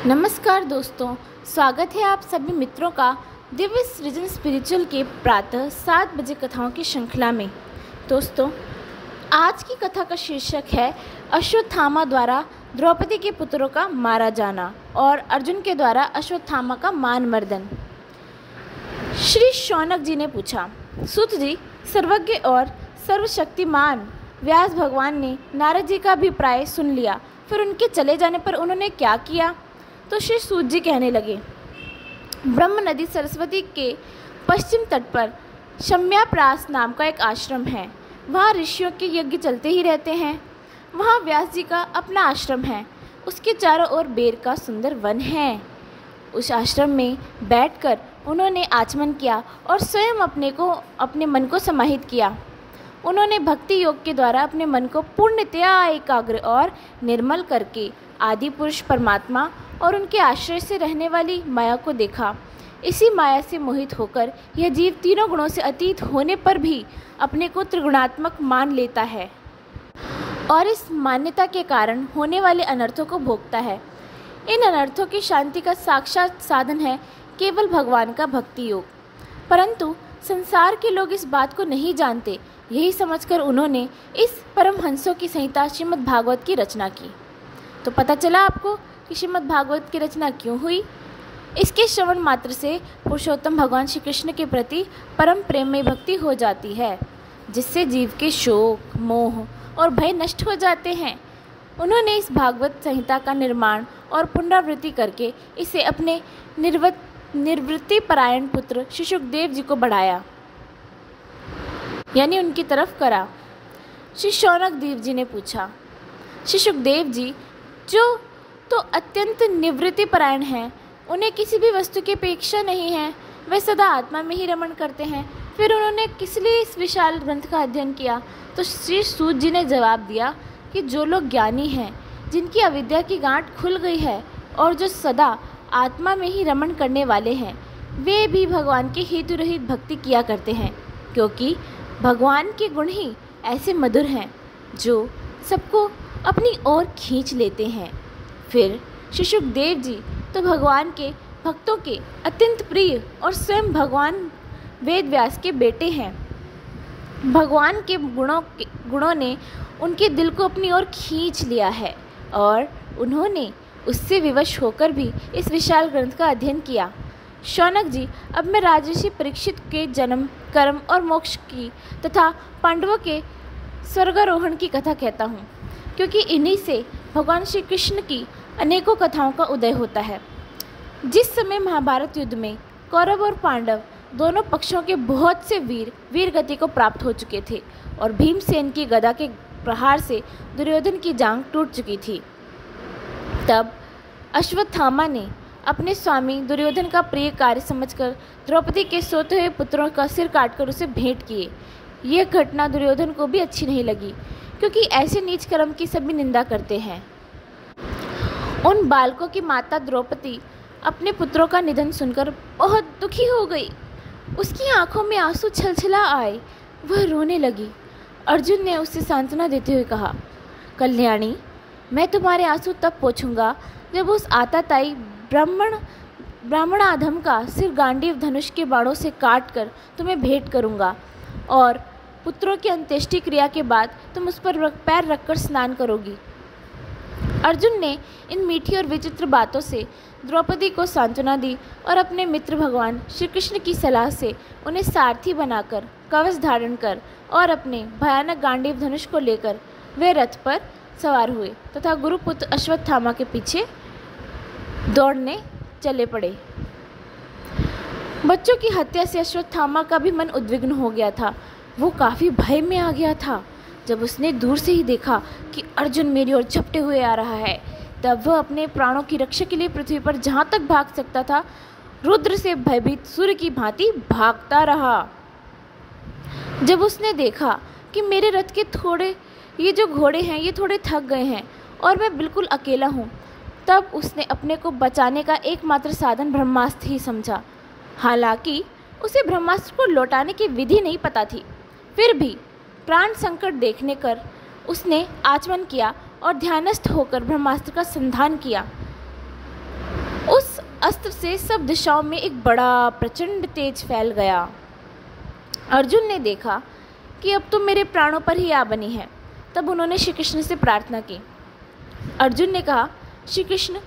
नमस्कार दोस्तों, स्वागत है आप सभी मित्रों का दिव्य सृजन स्पिरिचुअल के प्रातः 7 बजे कथाओं की श्रृंखला में। दोस्तों, आज की कथा का शीर्षक है अश्वत्थामा द्वारा द्रौपदी के पुत्रों का मारा जाना और अर्जुन के द्वारा अश्वत्थामा का मान मर्दन। श्री शौनक जी ने पूछा, सूत जी, सर्वज्ञ और सर्वशक्तिमान व्यास भगवान ने नारद जी का अभिप्राय सुन लिया, फिर उनके चले जाने पर उन्होंने क्या किया? तो श्री सूत जी कहने लगे, ब्रह्म नदी सरस्वती के पश्चिम तट पर शम्याप्रास नाम का एक आश्रम है। वहाँ ऋषियों के यज्ञ चलते ही रहते हैं। वहाँ व्यास जी का अपना आश्रम है। उसके चारों ओर बेर का सुंदर वन है। उस आश्रम में बैठकर उन्होंने आचमन किया और स्वयं अपने मन को समाहित किया। उन्होंने भक्ति योग के द्वारा अपने मन को पूर्णतया एकाग्र और निर्मल करके आदि पुरुष परमात्मा और उनके आश्रय से रहने वाली माया को देखा। इसी माया से मोहित होकर यह जीव तीनों गुणों से अतीत होने पर भी अपने को त्रिगुणात्मक मान लेता है और इस मान्यता के कारण होने वाले अनर्थों को भोगता है। इन अनर्थों की शांति का साक्षात साधन है केवल भगवान का भक्ति योग। परंतु संसार के लोग इस बात को नहीं जानते। यही समझकर उन्होंने इस परमहंसों की संहिता श्रीमद् भागवत की रचना की। तो पता चला आपको कि श्रीमद् भागवत की रचना क्यों हुई। इसके श्रवण मात्र से पुरुषोत्तम भगवान श्री कृष्ण के प्रति परम प्रेम में भक्ति हो जाती है, जिससे जीव के शोक, मोह और भय नष्ट हो जाते हैं। उन्होंने इस भागवत संहिता का निर्माण और पुनरावृत्ति करके इसे अपने निर्वृत्ति परायण पुत्र श्री सुखदेव जी को बढ़ाया, यानी उनकी तरफ करा। श्री शौनक देव जी ने पूछा, श्री सुखदेव जी जो तो अत्यंत निवृत्ति परायण हैं, उन्हें किसी भी वस्तु की अपेक्षा नहीं है, वे सदा आत्मा में ही रमण करते हैं, फिर उन्होंने किस लिए इस विशाल ग्रंथ का अध्ययन किया? तो श्री सूत जी ने जवाब दिया कि जो लोग ज्ञानी हैं, जिनकी अविद्या की गांठ खुल गई है और जो सदा आत्मा में ही रमण करने वाले हैं, वे भी भगवान की हेतु रहित भक्ति किया करते हैं, क्योंकि भगवान के गुण ही ऐसे मधुर हैं जो सबको अपनी ओर खींच लेते हैं। फिर श्री सुखदेव जी तो भगवान के भक्तों के अत्यंत प्रिय और स्वयं भगवान वेद व्यास के बेटे हैं। भगवान के गुणों ने उनके दिल को अपनी ओर खींच लिया है और उन्होंने उससे विवश होकर भी इस विशाल ग्रंथ का अध्ययन किया। शौनक जी, अब मैं राजर्षि परीक्षित के जन्म, कर्म और मोक्ष की तथा पांडवों के स्वर्गारोहण की कथा कहता हूँ, क्योंकि इन्हीं से भगवान श्री कृष्ण की अनेकों कथाओं का उदय होता है। जिस समय महाभारत युद्ध में कौरव और पांडव दोनों पक्षों के बहुत से वीर गति को प्राप्त हो चुके थे और भीमसेन की गदा के प्रहार से दुर्योधन की जांघ टूट चुकी थी, तब अश्वत्थामा ने अपने स्वामी दुर्योधन का प्रिय कार्य समझकर द्रौपदी के सोते हुए पुत्रों का सिर काटकर उसे भेंट किए। यह घटना दुर्योधन को भी अच्छी नहीं लगी, क्योंकि ऐसे नीच कर्म की सभी निंदा करते हैं। उन बालकों की माता द्रौपदी अपने पुत्रों का निधन सुनकर बहुत दुखी हो गई। उसकी आंखों में आंसू छलछला आए, वह रोने लगी। अर्जुन ने उसे सांत्वना देते हुए कहा, कल्याणी, मैं तुम्हारे आंसू तब पोंछूंगा जब उस आताताई ब्राह्मणाधम का सिर गांडीव धनुष के बाणों से काट कर तुम्हें भेंट करूंगा और पुत्रों की अंत्येष्टि क्रिया के बाद तुम उस पर पैर रखकर स्नान करोगी। अर्जुन ने इन मीठी और विचित्र बातों से द्रौपदी को सांत्वना दी और अपने मित्र भगवान श्री कृष्ण की सलाह से उन्हें सारथी बनाकर कवच धारण कर और अपने भयानक गांडीव धनुष को लेकर वे रथ पर सवार हुए तथा गुरुपुत्र अश्वत्थामा के पीछे दौड़ने चले पड़े। बच्चों की हत्या से अश्वत्थामा का भी मन उद्विग्न हो गया था। वो काफ़ी भय में आ गया था। जब उसने दूर से ही देखा कि अर्जुन मेरी ओर झपटे हुए आ रहा है, तब वह अपने प्राणों की रक्षा के लिए पृथ्वी पर जहाँ तक भाग सकता था, रुद्र से भयभीत सूर्य की भांति भागता रहा। जब उसने देखा कि मेरे रथ के ये जो घोड़े हैं ये थोड़े थक गए हैं और मैं बिल्कुल अकेला हूँ, तब उसने अपने को बचाने का एकमात्र साधन ब्रह्मास्त्र ही समझा। हालांकि उसे ब्रह्मास्त्र को लौटाने की विधि नहीं पता थी, फिर भी प्राण संकट देखने कर उसने आचमन किया और ध्यानस्थ होकर ब्रह्मास्त्र का संधान किया। उस अस्त्र से सब दिशाओं में एक बड़ा प्रचंड तेज फैल गया। अर्जुन ने देखा कि अब तो मेरे प्राणों पर ही आ बनी है। तब उन्होंने श्री कृष्ण से प्रार्थना की। अर्जुन ने कहा, श्री कृष्ण,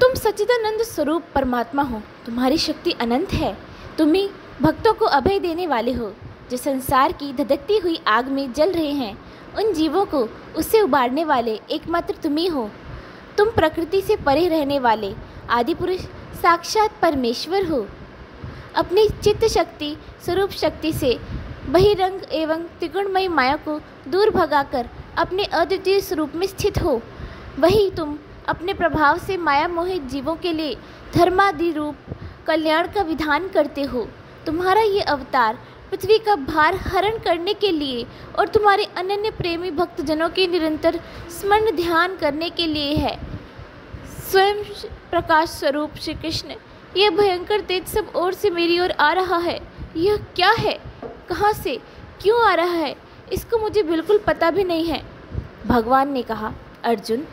तुम सच्चिदानंद स्वरूप परमात्मा हो, तुम्हारी शक्ति अनंत है। तुम ही भक्तों को अभय देने वाले हो। जो संसार की धधकती हुई आग में जल रहे हैं, उन जीवों को उससे उबारने वाले एकमात्र तुम ही हो। तुम प्रकृति से परे रहने वाले आदि पुरुष साक्षात परमेश्वर हो। अपनी चित्त शक्ति स्वरूप शक्ति से बहिरंग एवं त्रिगुणमयी माया को दूर भगाकर अपने अद्वितीय स्वरूप में स्थित हो। वही तुम अपने प्रभाव से माया मोहित जीवों के लिए धर्मादि रूप कल्याण का विधान करते हो। तुम्हारा ये अवतार पृथ्वी का भार हरण करने के लिए और तुम्हारे अनन्य प्रेमी भक्तजनों के निरंतर स्मरण ध्यान करने के लिए है। स्वयं प्रकाश स्वरूप श्री कृष्ण, यह भयंकर तेज सब ओर से मेरी ओर आ रहा है। यह क्या है, कहाँ से, क्यों आ रहा है, इसको मुझे बिल्कुल पता भी नहीं है। भगवान ने कहा, अर्जुन,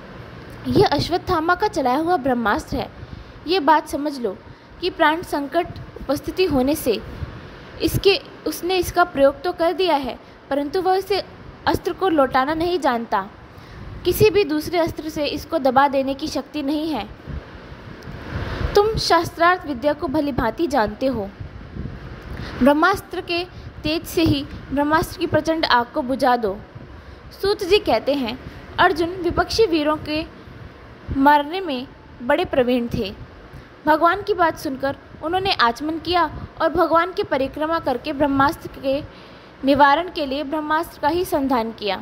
यह अश्वत्थामा का चलाया हुआ ब्रह्मास्त्र है। ये बात समझ लो कि प्राण संकट उपस्थिति होने से उसने इसका प्रयोग तो कर दिया है, परंतु वह इसे अस्त्र को लौटाना नहीं जानता। किसी भी दूसरे अस्त्र से इसको दबा देने की शक्ति नहीं है। तुम शास्त्रार्थ विद्या को भली भांति जानते हो। ब्रह्मास्त्र के तेज से ही ब्रह्मास्त्र की प्रचंड आग को बुझा दो। सूत जी कहते हैं, अर्जुन विपक्षी वीरों के मारने में बड़े प्रवीण थे। भगवान की बात सुनकर उन्होंने आचमन किया और भगवान की परिक्रमा करके ब्रह्मास्त्र के निवारण के लिए ब्रह्मास्त्र का ही संधान किया।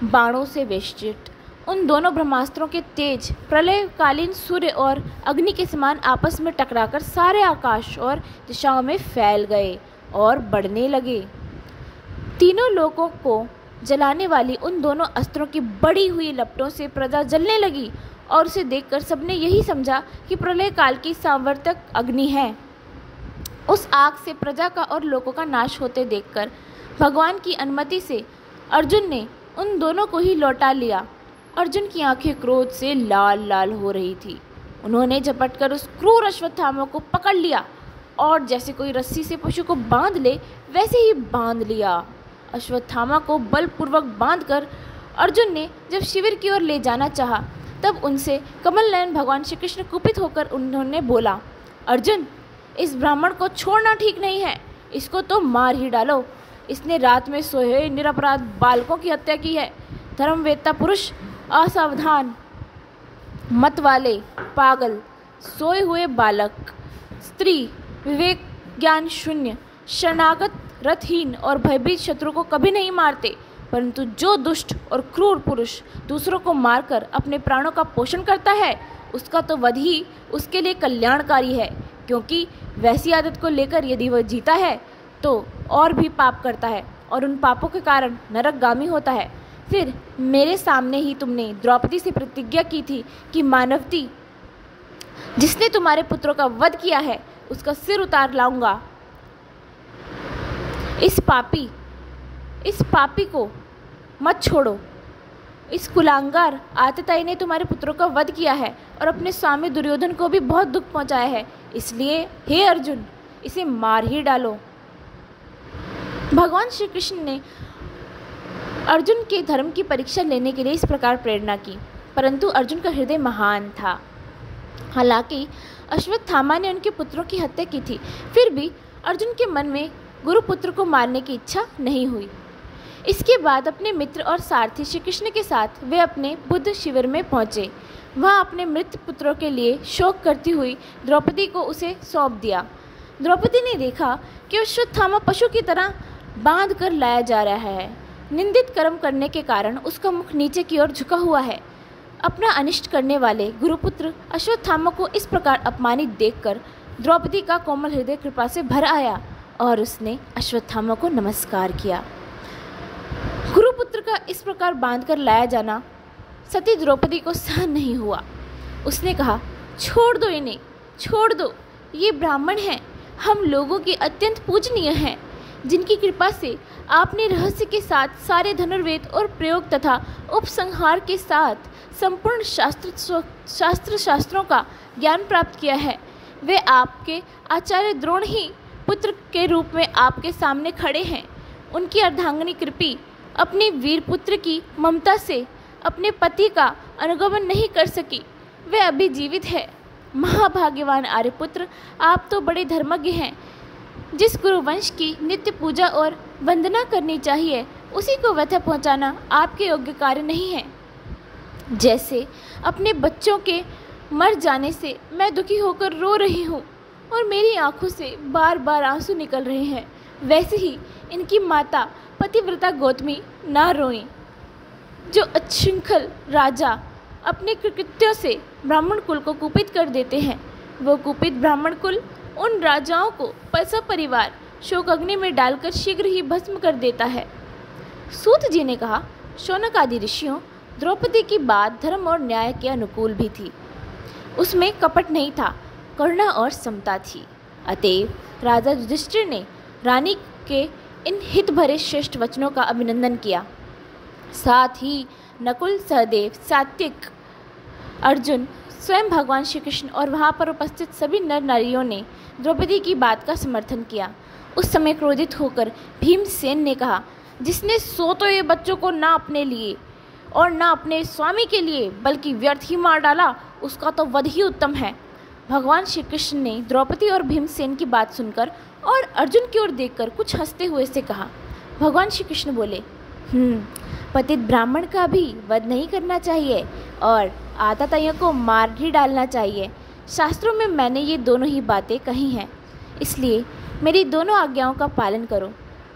बाणों से वेष्टित उन दोनों ब्रह्मास्त्रों के तेज प्रलयकालीन सूर्य और अग्नि के समान आपस में टकराकर सारे आकाश और दिशाओं में फैल गए और बढ़ने लगे। तीनों लोगों को जलाने वाली उन दोनों अस्त्रों की बड़ी हुई लपटों से प्रजा जलने लगी और उसे देखकर सबने यही समझा कि प्रलय काल की सांवर्तक अग्नि है। उस आग से प्रजा का और लोगों का नाश होते देखकर भगवान की अनुमति से अर्जुन ने उन दोनों को ही लौटा लिया। अर्जुन की आंखें क्रोध से लाल लाल हो रही थी। उन्होंने झपटकर उस क्रूर अश्वत्थामा को पकड़ लिया और जैसे कोई रस्सी से पशु को बांध ले वैसे ही बांध लिया। अश्वत्थामा को बलपूर्वक बांधकर अर्जुन ने जब शिविर की ओर ले जाना चाहा, तब उनसे कमल नयन भगवान श्री कृष्ण कुपित होकर उन्होंने बोला, अर्जुन, इस ब्राह्मण को छोड़ना ठीक नहीं है, इसको तो मार ही डालो। इसने रात में सोए निरपराध बालकों की हत्या की है। धर्मवेत्ता पुरुष, असावधान, मत वाले, पागल, सोए हुए बालक, स्त्री, विवेक ज्ञान शून्य, शरणागत, रथहीन और भयभीत शत्रु को कभी नहीं मारते, परंतु जो दुष्ट और क्रूर पुरुष दूसरों को मारकर अपने प्राणों का पोषण करता है, उसका तो वध ही उसके लिए कल्याणकारी है, क्योंकि वैसी आदत को लेकर यदि वह जीता है तो और भी पाप करता है और उन पापों के कारण नरकगामी होता है। फिर मेरे सामने ही तुमने द्रौपदी से प्रतिज्ञा की थी कि मानवती, जिसने तुम्हारे पुत्रों का वध किया है, उसका सिर उतार लाऊंगा। इस पापी को मत छोड़ो। इस कुलांगार आतताई ने तुम्हारे पुत्रों का वध किया है और अपने स्वामी दुर्योधन को भी बहुत दुख पहुंचाया है, इसलिए हे अर्जुन, इसे मार ही डालो। भगवान श्री कृष्ण ने अर्जुन के धर्म की परीक्षा लेने के लिए इस प्रकार प्रेरणा की, परंतु अर्जुन का हृदय महान था। हालांकि अश्वत्थामा ने उनके पुत्रों की हत्या की थी, फिर भी अर्जुन के मन में गुरुपुत्र को मारने की इच्छा नहीं हुई। इसके बाद अपने मित्र और सारथी श्री कृष्ण के साथ वे अपने बुद्ध शिविर में पहुँचे। वहाँ अपने मृत पुत्रों के लिए शोक करती हुई द्रौपदी को उसे सौंप दिया। द्रौपदी ने देखा कि अश्वत्थामा पशु की तरह बांध कर लाया जा रहा है। निंदित कर्म करने के कारण उसका मुख नीचे की ओर झुका हुआ है। अपना अनिष्ट करने वाले गुरुपुत्र अश्वत्थामा को इस प्रकार अपमानित देखकर द्रौपदी का कोमल हृदय कृपा से भर आया और उसने अश्वत्थामा को नमस्कार किया। गुरुपुत्र का इस प्रकार बांधकर लाया जाना सती द्रौपदी को सहन नहीं हुआ। उसने कहा, छोड़ दो इन्हें, छोड़ दो, ये ब्राह्मण हैं, हम लोगों के अत्यंत पूजनीय हैं, जिनकी कृपा से आपने रहस्य के साथ सारे धनुर्वेद और प्रयोग तथा उपसंहार के साथ संपूर्ण शास्त्रों का ज्ञान प्राप्त किया है। वे आपके आचार्य द्रोण ही पुत्र के रूप में आपके सामने खड़े हैं। उनकी अर्धांगिनी कृपी अपने वीर पुत्र की ममता से अपने पति का अनुगमन नहीं कर सकी। वे अभी जीवित है। महाभाग्यवान आर्यपुत्र, आप तो बड़े धर्मज्ञ हैं। जिस गुरु वंश की नित्य पूजा और वंदना करनी चाहिए, उसी को व्यथा पहुंचाना आपके योग्य कार्य नहीं है। जैसे अपने बच्चों के मर जाने से मैं दुखी होकर रो रही हूँ और मेरी आंखों से बार बार आंसू निकल रहे हैं, वैसे ही इनकी माता पतिव्रता गौतमी ना रोएं। जो अछृंखल राजा अपने कृत्यों से ब्राह्मण कुल को कुपित कर देते हैं, वो कुपित ब्राह्मण कुल उन राजाओं को सपरिवार शोक अग्नि में डालकर शीघ्र ही भस्म कर देता है। सूत जी ने कहा, शौनक आदि ऋषियों, द्रौपदी की बात धर्म और न्याय के अनुकूल भी थी। उसमें कपट नहीं था, करुणा और समता थी। अतएव राजा युधिष्ठिर ने रानी के इन हित भरे श्रेष्ठ वचनों का अभिनंदन किया। साथ ही नकुल, सहदेव, सात्विक, अर्जुन, स्वयं भगवान श्री कृष्ण और वहाँ पर उपस्थित सभी नर नारियों ने द्रौपदी की बात का समर्थन किया। उस समय क्रोधित होकर भीमसेन ने कहा, जिसने सो तो ये बच्चों को ना अपने लिए और ना अपने स्वामी के लिए बल्कि व्यर्थ ही मार डाला, उसका तो वध ही उत्तम है। भगवान श्री कृष्ण ने द्रौपदी और भीमसेन की बात सुनकर और अर्जुन की ओर देखकर कुछ हंसते हुए से कहा। भगवान श्री कृष्ण बोले, पतित ब्राह्मण का भी वध नहीं करना चाहिए और आतताइयों को मार ही डालना चाहिए। शास्त्रों में मैंने ये दोनों ही बातें कही हैं, इसलिए मेरी दोनों आज्ञाओं का पालन करो।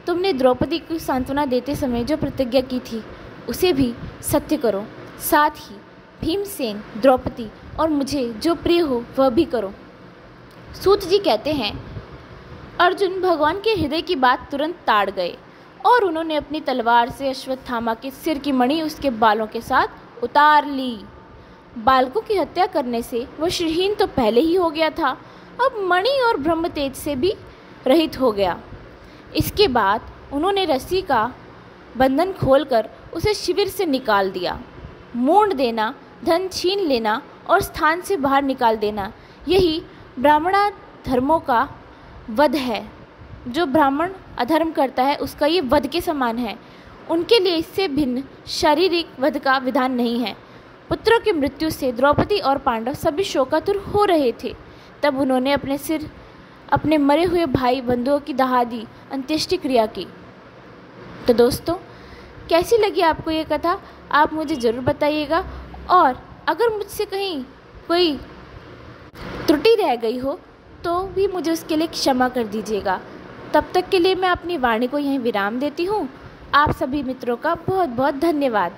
तुमने द्रौपदी को सांत्वना देते समय जो प्रतिज्ञा की थी, उसे भी सत्य करो। साथ ही भीमसेन, द्रौपदी और मुझे जो प्रिय हो वह भी करो। सूत जी कहते हैं, अर्जुन भगवान के हृदय की बात तुरंत ताड़ गए और उन्होंने अपनी तलवार से अश्वत्थामा के सिर की मणि उसके बालों के साथ उतार ली। बालकों की हत्या करने से वह श्रीहीन तो पहले ही हो गया था, अब मणि और ब्रह्म तेज से भी रहित हो गया। इसके बाद उन्होंने रस्सी का बंधन खोलकर उसे शिविर से निकाल दिया। मोड़ देना, धन छीन लेना और स्थान से बाहर निकाल देना, यही ब्राह्मणा धर्मों का वध है। जो ब्राह्मण अधर्म करता है उसका ये वध के समान है। उनके लिए इससे भिन्न शारीरिक वध का विधान नहीं है। पुत्रों की मृत्यु से द्रौपदी और पांडव सभी शोकातुर हो रहे थे। तब उन्होंने अपने सिर अपने मरे हुए भाई बंधुओं की दहा दी, अंत्येष्टि क्रिया की। तो दोस्तों, कैसी लगी आपको ये कथा, आप मुझे ज़रूर बताइएगा। और अगर मुझसे कहीं कोई त्रुटि रह गई हो तो भी मुझे उसके लिए क्षमा कर दीजिएगा। तब तक के लिए मैं अपनी वाणी को यहीं विराम देती हूँ। आप सभी मित्रों का बहुत बहुत धन्यवाद।